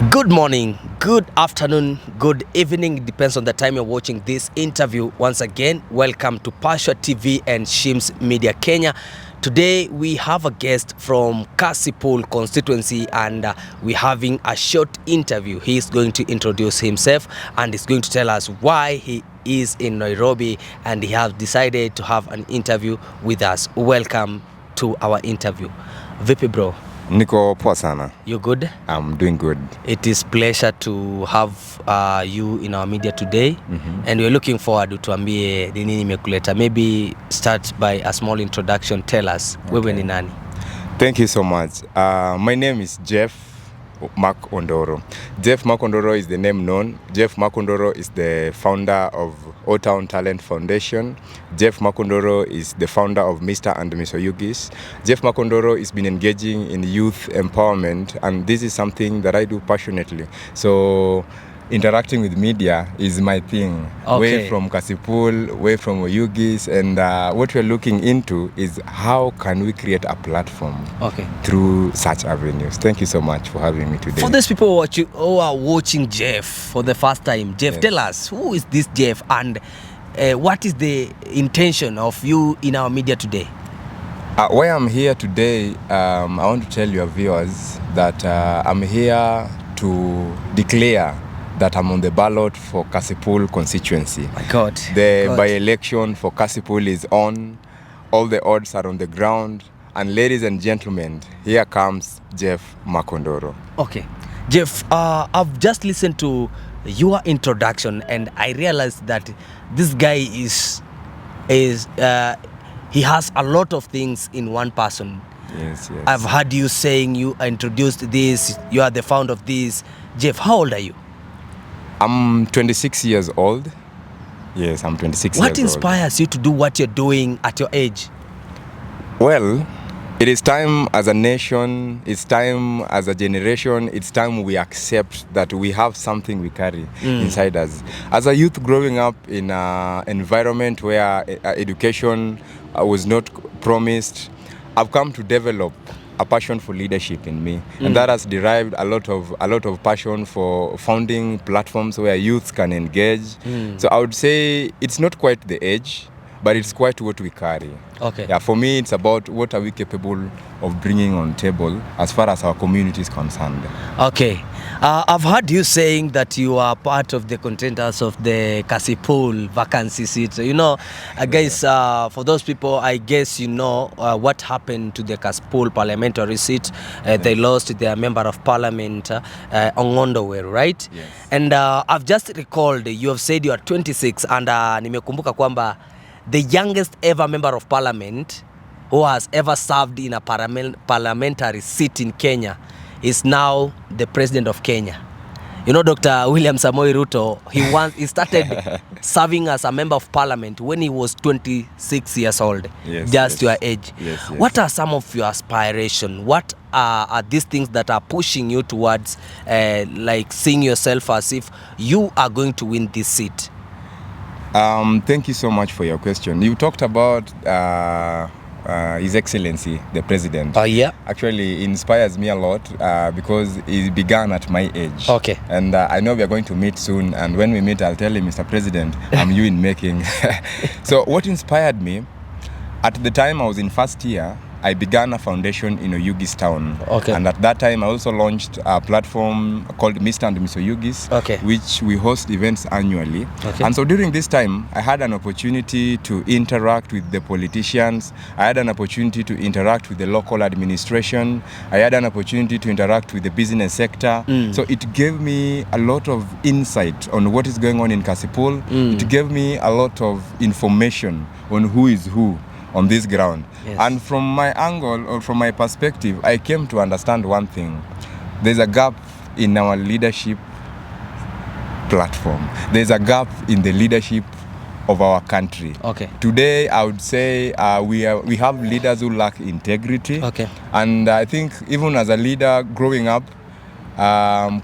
Good morning, good afternoon, good evening. It depends on the time you're watching this interview. Once again, welcome to Pasha TV and Shims Media Kenya. Today we have a guest from Kasipul constituency and we're having a short interview. He's going to introduce himself and he's going to tell us why he is in Nairobi and he has decided to have an interview with us. Welcome to our interview. Vipi bro? Niko poa sana. You good? I'm doing good. It is pleasure to have you in our media today and we're looking forward to tuambie ni nini imekuleta. Maybe start by a small introduction. Tell us, wewe ni nani? Thank you so much. My name is Jeff Ondoro. Jeff Ondoro is the name known. Jeff Ondoro is the founder of Old Town Talent Foundation. Jeff Ondoro is the founder of Mr. and Miss Oyugis. Jeff Ondoro has been engaging in youth empowerment, and this is something that I do passionately. So interacting with media is my thing. Okay. Way from Kasipul, way from Oyugis, and what we're looking into is how can we create a platform through such avenues. Thank you so much for having me today. For those people who are watching Jeff for the first time, Jeff, tell us, who is this Jeff and what is the intention of you in our media today? Why I'm here today, I want to tell your viewers that I'm here to declare that I'm on the ballot for Kasipul constituency. My God. The by-election for Kasipul is on. All the odds are on the ground. And ladies and gentlemen, here comes Jeff Ondoro. Okay. Jeff, I've just listened to your introduction and I realized that this guy he has a lot of things in one person. Yes. I've heard you saying you introduced this, you are the founder of this. Jeff, how old are you? I'm 26 years old. Yes, I'm 26 years old. What inspires you to do what you're doing at your age? Well, it is time as a nation, it's time as a generation, it's time we accept that we have something we carry inside us. As a youth growing up in an environment where education was not promised, I've come to develop a passion for leadership in me, and that has derived a lot of passion for founding platforms where youths can engage. So I would say it's not quite the age, but it's quite what we carry. Okay. Yeah, for me, it's about what are we capable of bringing on table as far as our community is concerned. Okay. I've heard you saying that you are part of the contenders of the Kasipul vacancy seat. You know, guys, for those people, I guess you know what happened to the Kasipul parliamentary seat. They lost their member of parliament, Ongondo, right? Yes. And I've just recalled, you have said you are 26 and nimekumbuka kwamba the youngest ever member of parliament who has ever served in a parliamentary seat in Kenya is now the president of Kenya. You know, Dr. William Samoei Ruto, he started serving as a member of parliament when he was 26 years old, your age. Yes. What are some of your aspirations? What are these things that are pushing you towards like seeing yourself as if you are going to win this seat? Thank you so much for your question. You talked about His Excellency, the President. Yeah. Actually, it inspires me a lot because it began at my age. Okay. And I know we are going to meet soon. And when we meet, I'll tell him, Mr. President, I'm you in making. So what inspired me, at the time I was in first year, I began a foundation in Oyugis town. Okay. And at that time, I also launched a platform called Mr. and Miss Oyugis, which we host events annually. Okay. And so during this time, I had an opportunity to interact with the politicians. I had an opportunity to interact with the local administration. I had an opportunity to interact with the business sector. So it gave me a lot of insight on what is going on in Kasipul. It gave me a lot of information on who is who on this ground. Yes. And from my angle or from my perspective, I came to understand one thing. There's a gap in our leadership platform. There's a gap in the leadership of our country. Okay. Today, I would say we have leaders who lack integrity. Okay. And I think even as a leader growing up,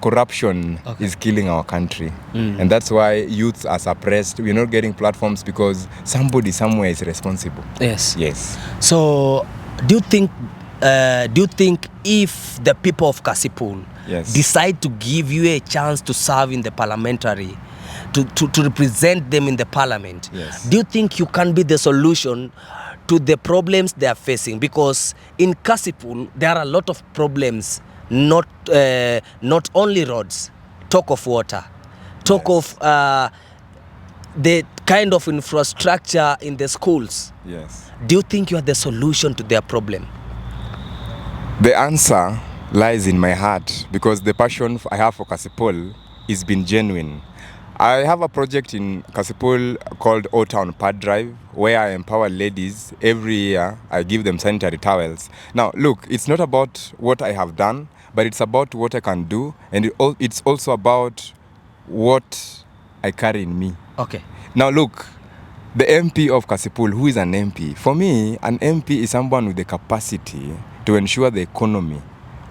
corruption is killing our country, and that's why youths are suppressed. We're not getting platforms because somebody somewhere is responsible. Yes. So do you think if the people of Kasipul Yes. decide to give you a chance to serve in the parliamentary, to represent them in the parliament, Yes. do you think you can be the solution to the problems they are facing? Because in Kasipul, there are a lot of problems, not only roads, talk of water, talk Yes. of the kind of infrastructure in the schools. Yes. Do you think you are the solution to their problem? The answer lies in my heart because the passion I have for Kasipul has been genuine. I have a project in Kasipul called O Town Pad Drive where I empower ladies. Every year I give them sanitary towels. Now look, it's not about what I have done, but it's about what I can do, and it's also about what I carry in me. Okay. Now look, the MP of Kasipul, who is an MP? For me, an MP is someone with the capacity to ensure the economy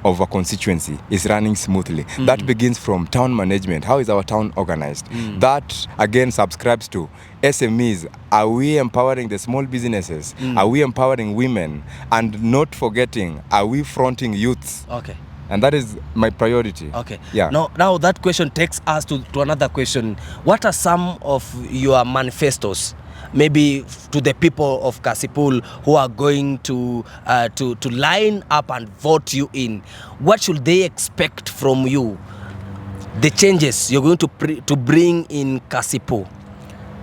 of a constituency is running smoothly. That begins from town management. How is our town organized? That again subscribes to SMEs. Are we empowering the small businesses? Are we empowering women? And not forgetting, are we fronting youths? Okay. And that is my priority. Okay. Yeah. Now that question takes us to another question. What are some of your manifestos, maybe to the people of Kasipul who are going to line up and vote you in? What should they expect from you? The changes you're going to bring in Kasipul.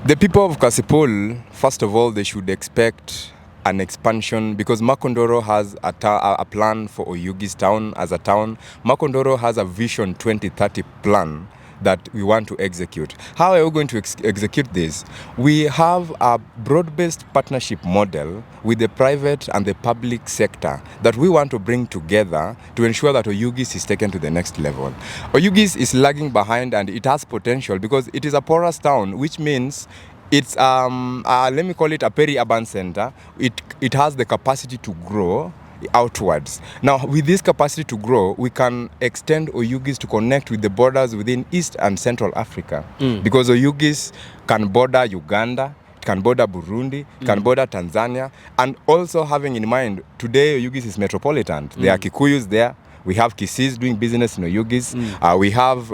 The people of Kasipul, first of all, they should expect an expansion because Makondoro has a plan for Oyugis town as a town. Makondoro has a Vision 2030 plan that we want to execute. How are we going to execute this? We have a broad-based partnership model with the private and the public sector that we want to bring together to ensure that Oyugis is taken to the next level. Oyugis is lagging behind and it has potential because it is a porous town, which means it's let me call it a peri-urban center. It has the capacity to grow outwards. Now, with this capacity to grow, we can extend Oyugis to connect with the borders within East and Central Africa. Because Oyugis can border Uganda, it can border Burundi, it can border Tanzania, and also having in mind, today Oyugis is metropolitan. There are Kikuyus there. We have Kisis doing business in Oyugis. We have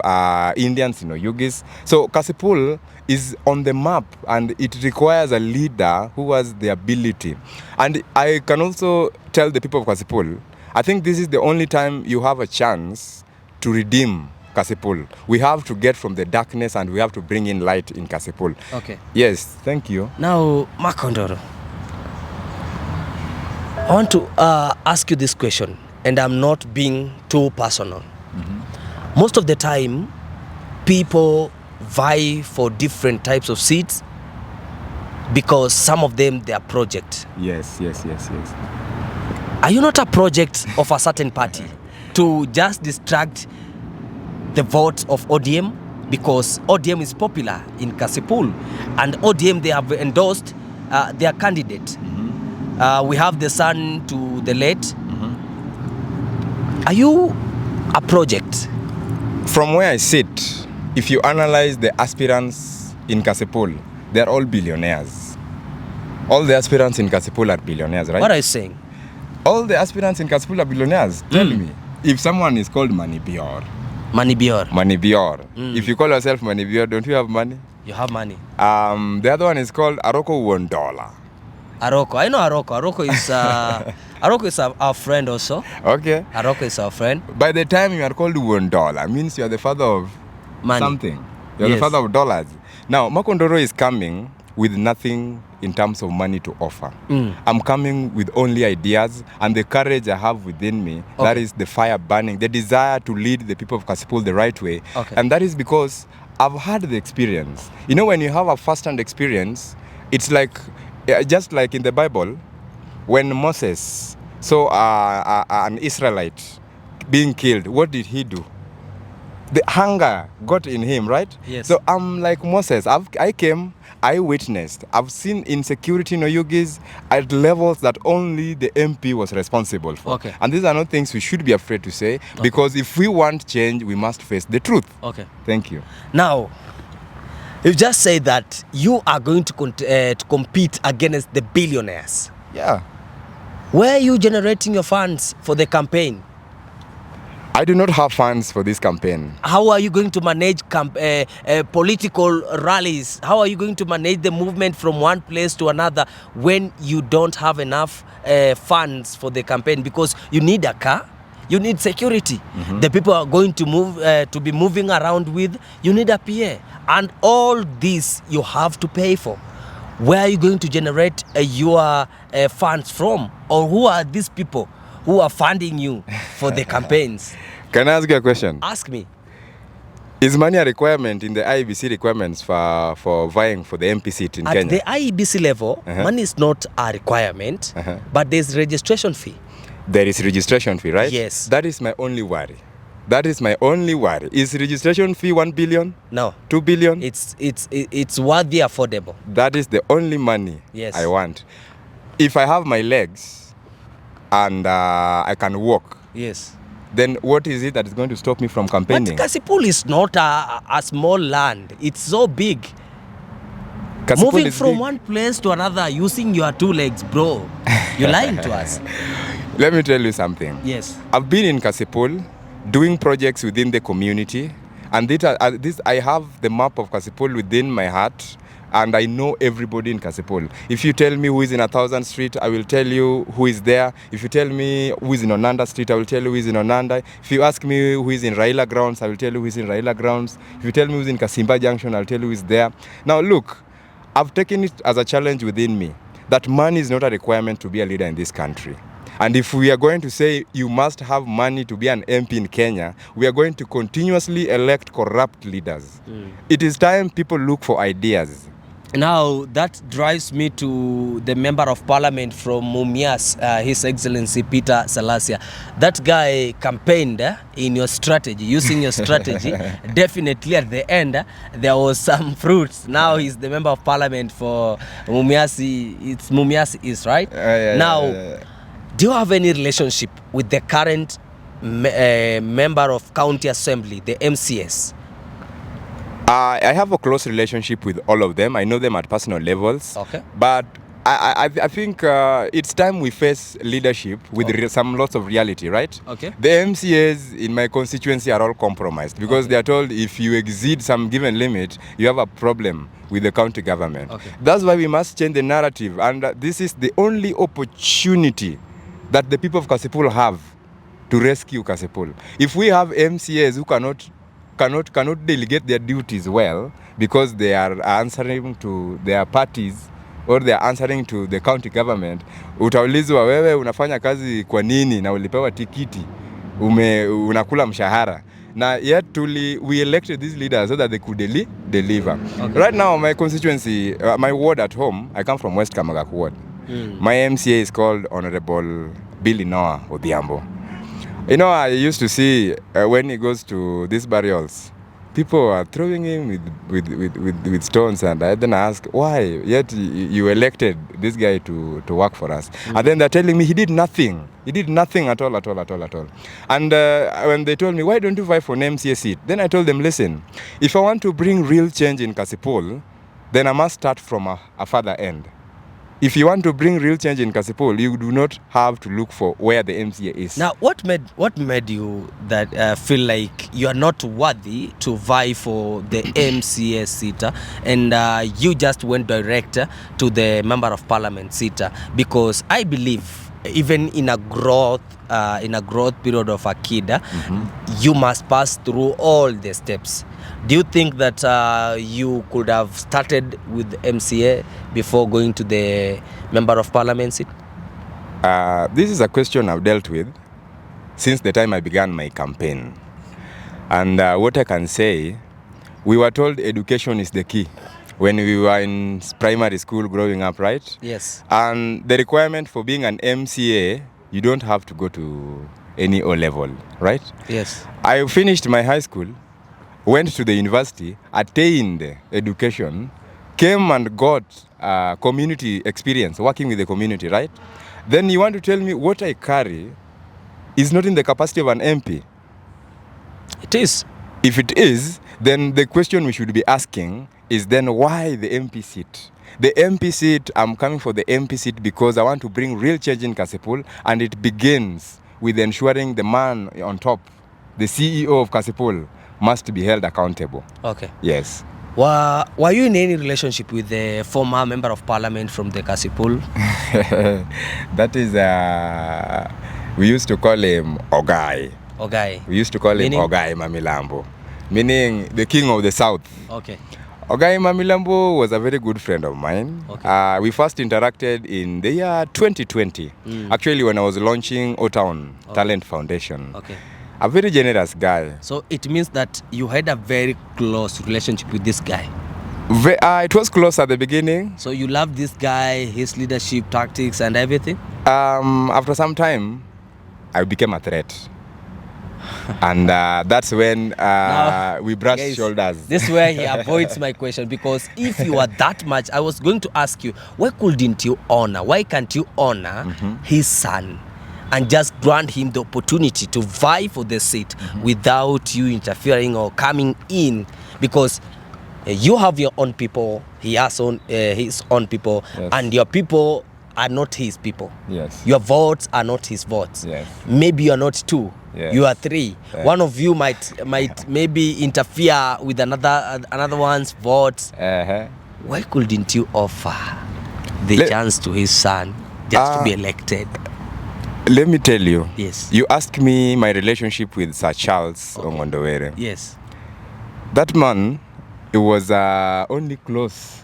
Indians in Oyugis. So Kasipul is on the map and it requires a leader who has the ability. And I can also tell the people of Kasipul, I think this is the only time you have a chance to redeem Kasipul. We have to get from the darkness and we have to bring in light in Kasipul. Okay. Yes, thank you. Now, Makondoro, I want to ask you this question, and I'm not being too personal. Most of the time, people vie for different types of seats because some of them, they are project. Yes. Are you not a project of a certain party to just distract the votes of ODM? Because ODM is popular in Kasipul, and ODM, they have endorsed their candidate. We have the son to the late. Are you a project? From where I sit, if you analyze the aspirants in Kasipul, they're all billionaires. All the aspirants in Kasipul are billionaires, right? What are you saying? All the aspirants in Kasipul are billionaires. Tell me, if someone is called Manibior, if you call yourself Manibior, don't you have money? You have money. The other one is called Aroko $1. Aroko. I know Aroko. Aroko is our friend also. Okay. Aroko is our friend. By the time you are called $1, means you are the father of Money. something. You are the father of dollars. Now, Makondoro is coming with nothing in terms of money to offer. I'm coming with only ideas and the courage I have within me. Okay. That is the fire burning, the desire to lead the people of Kasipul the right way. Okay. And that is because I've had the experience. You know, when you have a first-hand experience, it's like, just like in the Bible, when Moses saw an Israelite being killed, what did he do? The hunger got in him, right? Yes. So I'm like Moses. I came, I witnessed. I've seen insecurity in Oyugis at levels that only the MP was responsible for. Okay. And these are not things we should be afraid to say, because if we want change, we must face the truth. Okay. Thank you. Now, you just say that you are going to compete against the billionaires. Yeah. Where are you generating your funds for the campaign? I do not have funds for this campaign. How are you going to manage political rallies? How are you going to manage the movement from one place to another when you don't have enough funds for the campaign? Because you need a car, you need security. The people are going to move to be moving around with. You need a PA, and all this you have to pay for. Where are you going to generate your funds from, or who are these people who are funding you for the campaigns? Can I ask you a question? Ask me. Is money a requirement in the IEBC requirements for vying for the MP seat in Kenya? At the IEBC level, money is not a requirement, but there's registration fee. There is registration fee, right? Yes. That is my only worry. That is my only worry. Is registration fee 1 billion? No. 2 billion? It's worthy affordable. That is the only money I want. If I have my legs and I can walk, yes, then what is it that is going to stop me from campaigning? But Kasipul is not a small land. It's so big. Kasipul Moving from one place to another using your 2 legs, bro. You're lying to us. Let me tell you something. Yes. I've been in Kasipul doing projects within the community, and I have the map of Kasipul within my heart, and I know everybody in Kasipul. If you tell me who is in 1000 Street, I will tell you who is there. If you tell me who is in Onanda Street, I will tell you who is in Onanda. If you ask me who is in Raila grounds, I will tell you who is in Raila grounds. If you tell me who is in Kasimba Junction, I'll tell you who is there. Now look, I've taken it as a challenge within me that money is not a requirement to be a leader in this country. And if we are going to say you must have money to be an MP in Kenya, we are going to continuously elect corrupt leaders. It is time people look for ideas. Now, that drives me to the Member of Parliament from Mumias, His Excellency Peter Salasia. That guy campaigned in your strategy, using your strategy. Definitely at the end, there was some fruits. Now he's the Member of Parliament for Mumias. It's Mumias East, right? Do you have any relationship with the current Member of County Assembly, the MCS? I have a close relationship with all of them. I know them at personal levels. Okay. But I think it's time we face leadership with lots of reality, right? Okay. The MCAs in my constituency are all compromised because they are told if you exceed some given limit, you have a problem with the county government. Okay. That's why we must change the narrative. And this is the only opportunity that the people of Kasipul have to rescue Kasipul. If we have MCAs who cannot delegate their duties well because they are answering to their parties or they are answering to the county government, utaulizwa wewe unafanya kazi kwa nini na ulipewa tikiti, unakula mshahara. Na yet we elected these leaders so that they could deliver. Okay. Right now, my constituency, my ward at home, I come from West Kamagak ward. My MCA is called Honorable Billy Noah Odhiambo. You know, I used to see when he goes to these burials, people are throwing him with stones, and I then ask, why? Yet you elected this guy to work for us. And then they're telling me he did nothing. He did nothing at all. And when they told me, why don't you vie for an MCA seat? Then I told them, listen, if I want to bring real change in Kasipul, then I must start from a further end. If you want to bring real change in Kasipul, you do not have to look for where the MCA is. Now, what made you that feel like you are not worthy to vie for the MCA seat, and you just went direct to the Member of Parliament seat? Because I believe even in a growth period of a kid, you must pass through all the steps. Do you think that you could have started with MCA before going to the Member of Parliament seat? This is a question I've dealt with since the time I began my campaign. And what I can say, we were told education is the key when we were in primary school growing up, right? Yes. And the requirement for being an MCA, you don't have to go to any O level, right? Yes. I finished my high school, went to the university, attained education, came and got community experience, working with the community, right? Then you want to tell me what I carry is not in the capacity of an MP? It is. If it is, then the question we should be asking is then why the MP seat? The MP seat, I'm coming for the MP seat because I want to bring real change in Kasipul, and it begins with ensuring the man on top the CEO of Kasipul must be held accountable. Okay. Yes. Were you in any relationship with the former member of parliament from the Kasipul? That is, we used to call him Ogai. Ogai. We used to call Meaning? him Ogai Mamilambo, meaning the king of the south. Okay. Ogai Mamilambo was a very good friend of mine. Okay. We first interacted in the year 2020, actually when I was launching O-Town Talent Foundation. Okay. A very generous guy. So it means that you had a very close relationship with this guy. It was close at the beginning. So you loved this guy, his leadership tactics and everything? After some time, I became a threat. And that's when we brushed Guys, shoulders. this is where he avoids my question, because if you are that much, I was going to ask you, why couldn't you honor, why can't you honor his son and just grant him the opportunity to vie for the seat without you interfering or coming in? Because you have your own people, he has his own people, Yes. and your people are not his people. Yes. Your votes are not his votes. Yes. Maybe you are not two. Yes. You are three. Yes. One of you might maybe interfere with another one's votes. Why couldn't you offer the chance to his son just to be elected? Let me tell you. Yes. You asked me my relationship with Sir Charles Ongondo. Yes. That man, it was only close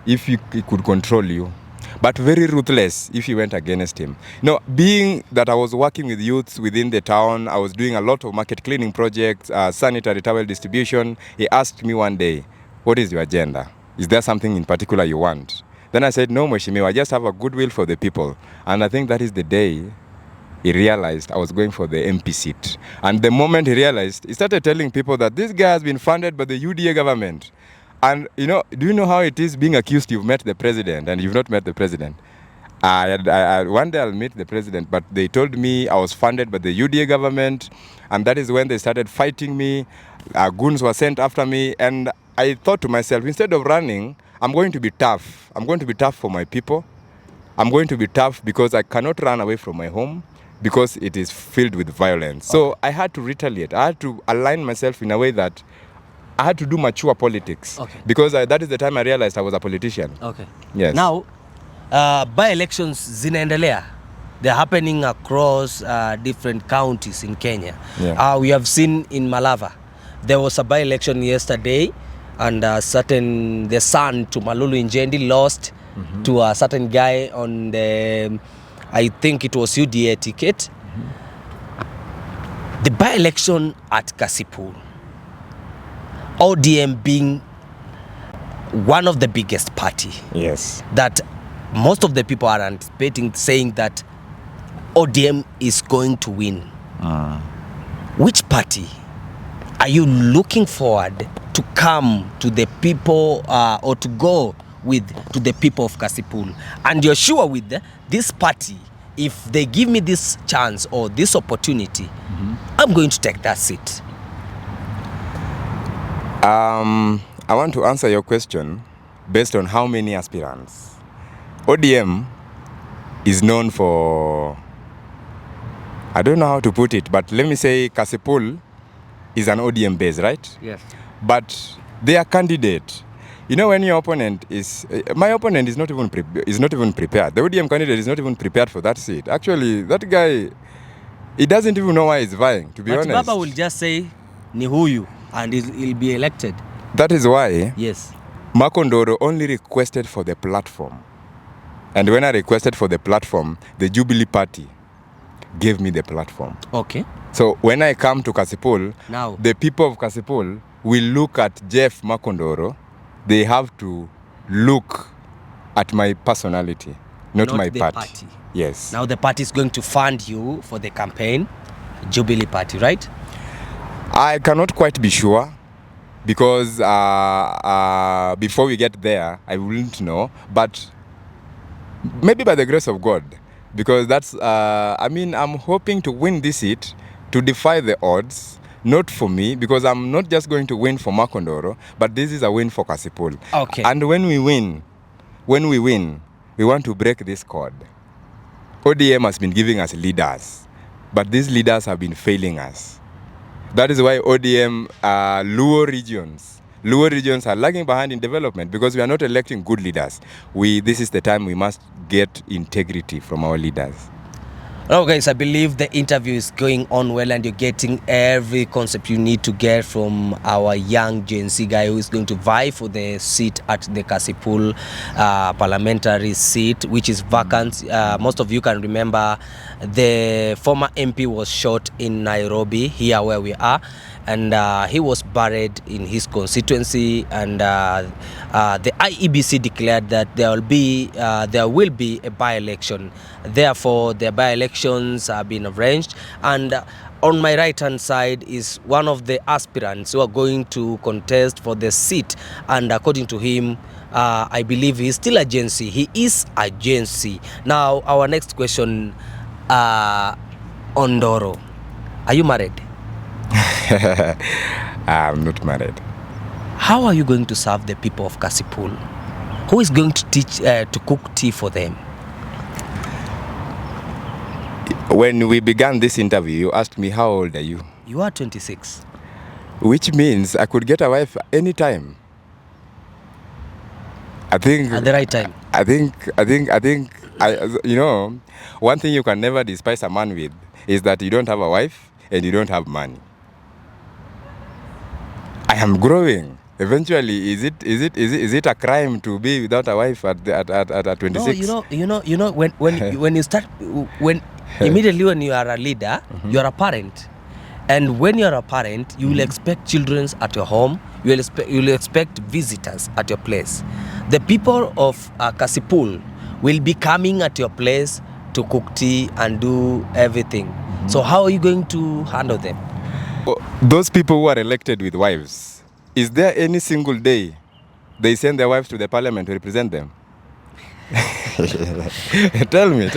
if he could control you, but very ruthless if you went against him. No, being that I was working with youths within the town, I was doing a lot of market cleaning projects, sanitary towel distribution. He asked me one day, what is your agenda? Is there something in particular you want? Then I said, no, Mheshimiwa, I just have a goodwill for the people. And I think that is the day he realized I was going for the MP seat. And the moment he realized, he started telling people that this guy has been funded by the UDA government. And, you know, do you know how it is being accused you've met the president and you've not met the president? One day I'll meet the president, but they told me I was funded by the UDA government, and that is when they started fighting me. Goons were sent after me, and I thought to myself, instead of running, I'm going to be tough. I'm going to be tough for my people. I'm going to be tough because I cannot run away from my home because it is filled with violence. So I had to retaliate. I had to align myself in a way that I had to do mature politics. Okay. Because that is the time I realized I was a politician. Okay. Yes. Now, by-elections zinaendelea. They're happening across different counties in Kenya. Yeah. We have seen in Malava, there was a by-election yesterday, and the son to Malulu Injendi lost to a certain guy on the, I think it was UDA ticket. The by-election at Kasipul, ODM being one of the biggest party, Yes. that most of the people are anticipating, saying that ODM is going to win. Which party are you looking forward to come to the people or to go with to the people of Kasipul? And you're sure with this party, if they give me this chance or this opportunity, I'm going to take that seat. I want to answer your question based on how many aspirants. ODM is known for, I don't know how to put it, but let me say Kasipul is an ODM base, right? Yes. But their candidate, you know, when your opponent is, my opponent is not even prepared. The ODM candidate is not even prepared for that seat. Actually, that guy, he doesn't even know why he's vying, to be honest. But Baba will just say, ni huyu, and he'll be elected. That is why Yes. Makondoro only requested for the platform. And when I requested for the platform, the Jubilee Party gave me the platform. Okay. So when I come to Kasipul, Now, the people of Kasipul will look at Jeff Makondoro. They have to look at my personality, not my the party. Yes. Now the party is going to fund you for the campaign, Jubilee Party, right? I cannot quite be sure because before we get there, I wouldn't know. But maybe by the grace of God, because that's, I'm hoping to win this seat, to defy the odds, not for me, because I'm not just going to win for Makondoro, but this is a win for Kasipul. Okay. And when we win, we want to break this code. ODM has been giving us leaders, but these leaders have been failing us. That is why ODM Luo regions are lagging behind in development because we are not electing good leaders. This is the time we must get integrity from our leaders. Hello guys, I believe the interview is going on well and you're getting every concept you need to get from our young Gen Z guy who is going to vie for the seat at the Kasipul parliamentary seat, which is vacant. Most of you can remember the former MP was shot in Nairobi, here where we are, and he was buried in his constituency, and the IEBC declared that there will be a by-election. Therefore, the by-elections have been arranged, and on my right hand side is one of the aspirants who are going to contest for the seat, and according to him, I believe he's still a Gen Z. He is a Gen Z. Now, our next question, Ondoro, are you married? I'm not married. How are you going to serve the people of Kasipul? Who is going to teach to cook tea for them? When we began this interview, you asked me, how old are you? You are 26. Which means I could get a wife anytime. I think At the right time. You know, one thing you can never despise a man with is that you don't have a wife and you don't have money. I am growing. Eventually, is it a crime to be without a wife at 26? No, you know when you start immediately when you are a leader, you are a parent, and when you are a parent, you will expect children at your home. You will expect visitors at your place. The people of Kasipul will be coming at your place to cook tea and do everything. So how are you going to handle them? Those people who are elected with wives, is there any single day they send their wives to the parliament to represent them? Tell me.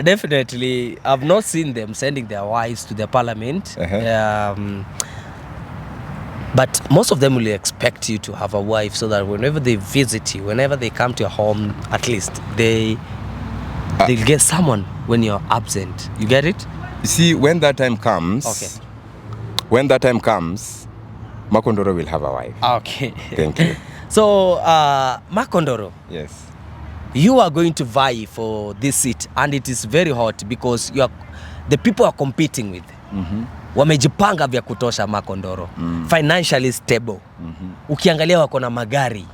Definitely, I've not seen them sending their wives to the parliament. But most of them will expect you to have a wife so that whenever they visit you, whenever they come to your home, at least they'll get someone when you're absent. You get it? You see, when that time comes, Makondoro will have a wife. Okay. Thank you. So, Makondoro. Yes. You are going to vie for this seat, and it is very hot because the people are competing with. Wamejipanga vya kutosha Makondoro. Financially stable. Ukiangalia wako na magari,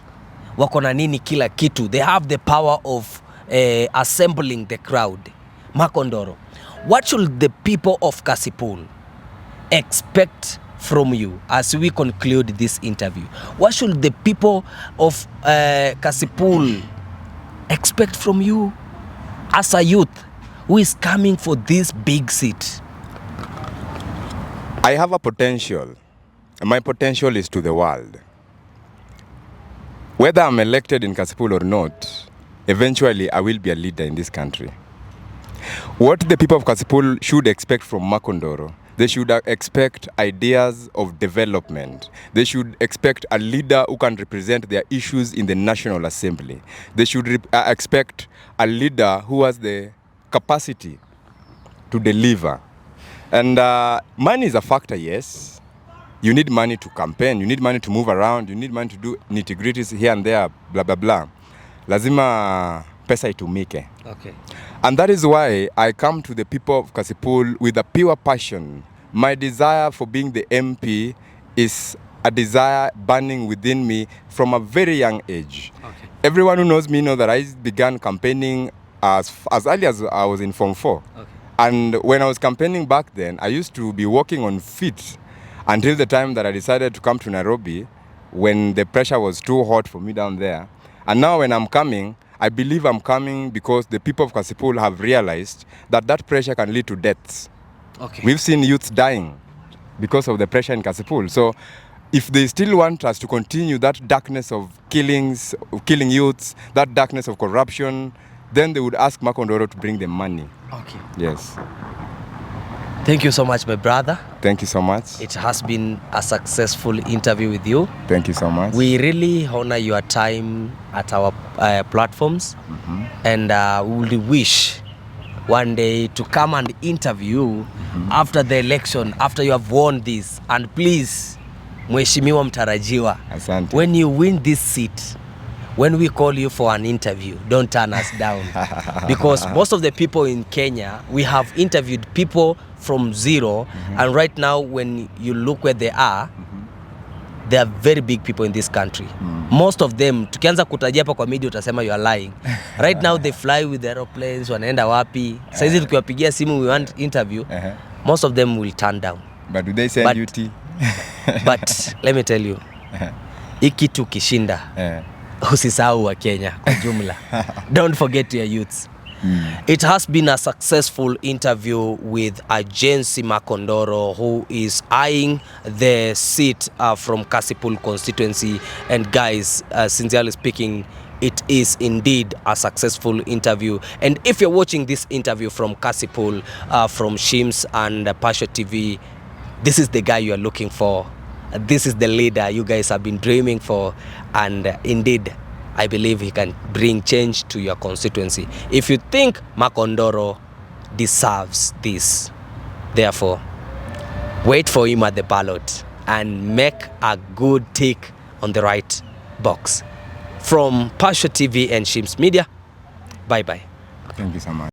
wako na nini kila kitu. They have the power of assembling the crowd. Makondoro, what should the people of Kasipul expect from you as we conclude this interview? What should the people of Kasipul expect from you as a youth who is coming for this big seat? I have a potential. My potential is to the world. Whether I'm elected in Kasipul or not, eventually I will be a leader in this country. What the people of Kasipul should expect from Makondoro, they should expect ideas of development. They should expect a leader who can represent their issues in the National Assembly. They should expect a leader who has the capacity to deliver. And money is a factor, yes. You need money to campaign, you need money to move around, you need money to do nitty-gritties here and there, blah, blah, blah. Lazima pesa itumike. Okay. And that is why I come to the people of Kasipul with a pure passion. My desire for being the MP is a desire burning within me from a very young age. Okay. Everyone who knows me knows that I began campaigning as early as I was in Form 4. Okay. And when I was campaigning back then, I used to be walking on feet until the time that I decided to come to Nairobi when the pressure was too hot for me down there. And now when I'm coming, I believe I'm coming because the people of Kasipul have realized that that pressure can lead to deaths. Okay. We've seen youths dying because of the pressure in Kasipul. So if they still want us to continue that darkness of killing youths, that darkness of corruption, then they would ask Makondoro to bring them money. Okay. Yes. Thank you so much, my brother. Thank you so much. It has been a successful interview with you. Thank you so much. We really honor your time at our platforms, and we will wish one day to come and interview after the election, after you have won this. And please, Mheshimiwa Mtarajiwa, Asante. when you win this seat, when we call you for an interview, don't turn us down. Because most of the people in Kenya, we have interviewed people from zero, and right now when you look where they are, they are very big people in this country. Most of them, tukianza kutajia hapa kwa media utasema you are lying. Right now they fly with the aeroplanes, wanaenda wapi. Saizi tukiwapigia simu we want interview, most of them will turn down. But do they send you tea? But let me tell you, hiki tu kishinda, usisahau wa Kenya kwa jumla. Don't forget your youths. It has been a successful interview with Agency Makondoro, who is eyeing the seat from Kasipul constituency. And guys, sincerely speaking, it is indeed a successful interview. And if you're watching this interview from Kasipul, from Shims and Pasha TV, this is the guy you are looking for. This is the leader you guys have been dreaming for. And indeed, I believe he can bring change to your constituency. If you think Makondoro deserves this, therefore, wait for him at the ballot and make a good tick on the right box. From Pasha TV and Shims Media, bye-bye. Thank you so much.